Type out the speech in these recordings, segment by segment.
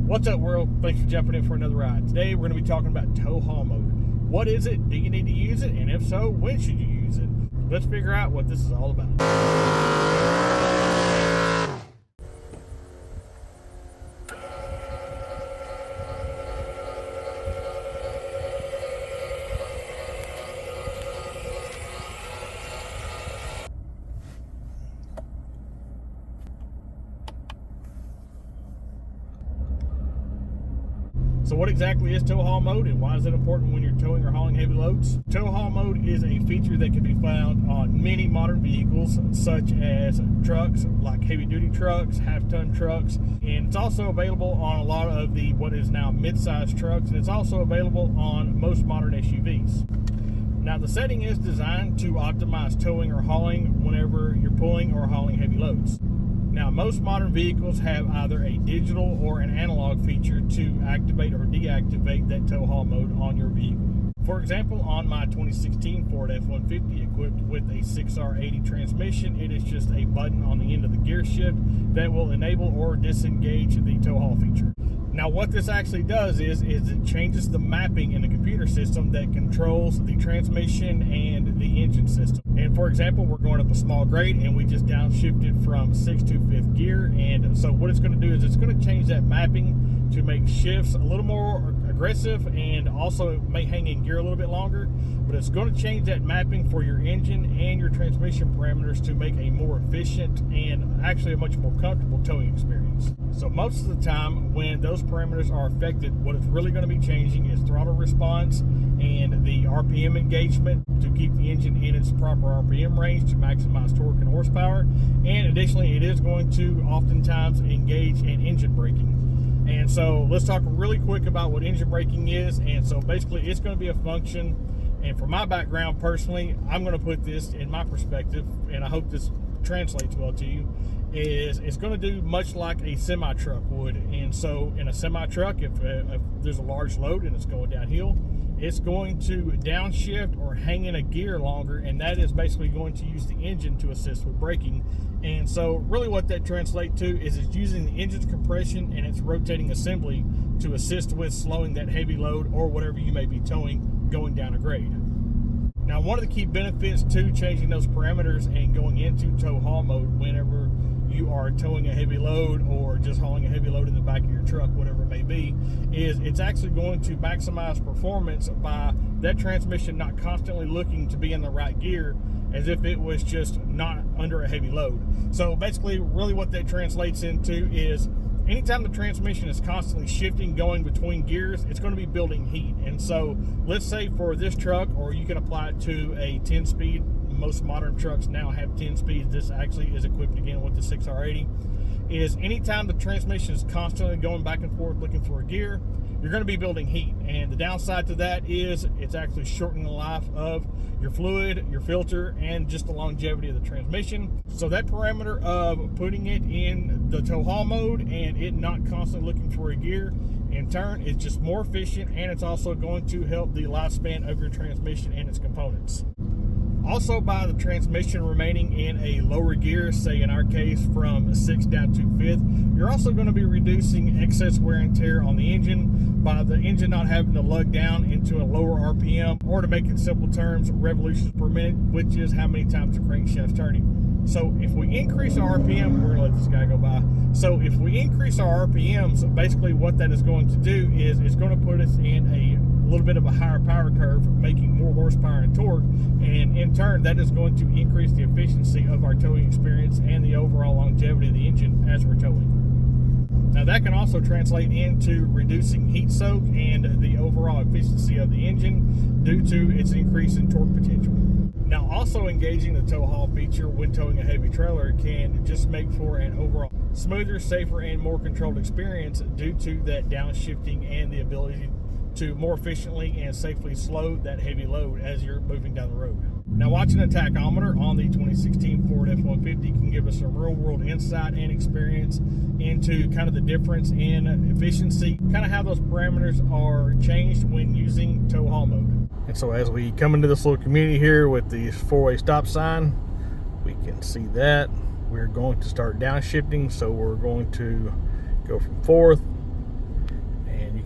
What's up, world? Thanks for jumping in for another ride. Today we're going to be talking about tow haul mode. What is it? Do you need to use it? And if so, when should you use it? Let's figure out what this is all about. So what exactly is tow haul mode, and why is it important when you're towing or hauling heavy loads? Tow haul mode is a feature that can be found on many modern vehicles, such as trucks, like heavy duty trucks, half-ton trucks, and it's also available on a lot of the what is now mid-sized trucks, and it's also available on most modern SUVs. Now, the setting is designed to optimize towing or hauling whenever you're pulling or hauling heavy loads. Now, most modern vehicles have either a digital or an analog feature to activate or deactivate that tow haul mode on your vehicle. For example, on my 2016 Ford F-150 equipped with a 6R80 transmission, it is just a button on the end of the gear shift that will enable or disengage the tow haul feature. Now, what this actually does is it changes the mapping in the computer system that controls the transmission and the engine system. And for example, we're going up a small grade and we just downshifted from 6th to 5th gear. And so what it's going to do is it's going to change that mapping to make shifts a little more aggressive, and also may hang in gear a little bit longer, but it's going to change that mapping for your engine and your transmission parameters to make a more efficient and actually a much more comfortable towing experience. So most of the time when those parameters are affected, what it's really going to be changing is throttle response and the RPM engagement to keep the engine in its proper RPM range to maximize torque and horsepower. And additionally, it is going to oftentimes engage in engine braking. And so let's talk really quick about what engine braking is. And so basically it's going to be a function, and from my background personally, I'm going to put this in my perspective, and I hope this translates well to you, is it's going to do much like a semi-truck would. And so in a semi-truck, if there's a large load and it's going downhill, it's going to downshift or hang in a gear longer, and that is basically going to use the engine to assist with braking. And so really what that translates to is it's using the engine's compression and its rotating assembly to assist with slowing that heavy load or whatever you may be towing going down a grade. Now, one of the key benefits to changing those parameters and going into tow haul mode whenever you are towing a heavy load or just hauling a heavy load in the back of your truck, whatever it may be, is it's actually going to maximize performance by that transmission not constantly looking to be in the right gear as if it was just not under a heavy load. So basically, really what that translates into is anytime the transmission is constantly shifting, going between gears, it's going to be building heat. And so let's say for this truck, or you can apply it to a 10-speed, most modern trucks now have 10 speeds. This actually is equipped again with the 6R80. Is anytime the transmission is constantly going back and forth looking for a gear, you're going to be building heat. And the downside to that is it's actually shortening the life of your fluid, your filter, and just the longevity of the transmission. So that parameter of putting it in the tow haul mode and it not constantly looking for a gear, in turn, it's just more efficient, and it's also going to help the lifespan of your transmission and its components. Also, by the transmission remaining in a lower gear, say in our case from 6th down to 5th, you're also going to be reducing excess wear and tear on the engine by the engine not having to lug down into a lower RPM, or to make it simple terms, revolutions per minute, which is how many times the crankshaft's turning. So if we increase our RPM, we're going to let this guy go by. So if we increase our RPMs, basically what that is going to do is it's going to put us in a little bit of a higher power curve, making more horsepower and torque, and in turn that is going to increase the efficiency of our towing experience and the overall longevity of the engine as we're towing. Now, that can also translate into reducing heat soak and the overall efficiency of the engine due to its increase in torque potential. Now, also engaging the tow haul feature when towing a heavy trailer can just make for an overall smoother, safer, and more controlled experience due to that downshifting and the ability to more efficiently and safely slow that heavy load as you're moving down the road. Now, watching a tachometer on the 2016 Ford F-150 can give us some real world insight and experience into kind of the difference in efficiency, kind of how those parameters are changed when using tow haul mode. And so as we come into this little community here with the four-way stop sign, we can see that we're going to start downshifting. So we're going to go from 4th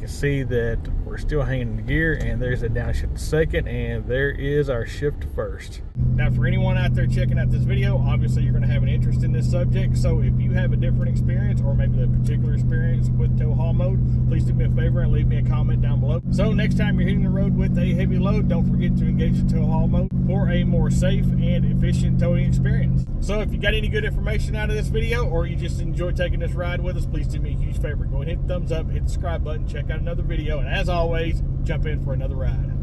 can see that we're still hanging in the gear, and there's a downshift second, and there is our shift first. Now, for anyone out there checking out this video, obviously you're going to have an interest in this subject. So if you have a different experience, or maybe the particular experience with tow haul mode, please do me a favor and leave me a comment down below. So next time you're hitting the road with a heavy load, don't forget to engage the tow haul mode for a more safe and efficient towing experience. So if you got any good information out of this video, or you just enjoy taking this ride with us, please do me a huge favor. Go ahead and hit the thumbs up, hit the subscribe button, check out another video, and as always, jump in for another ride.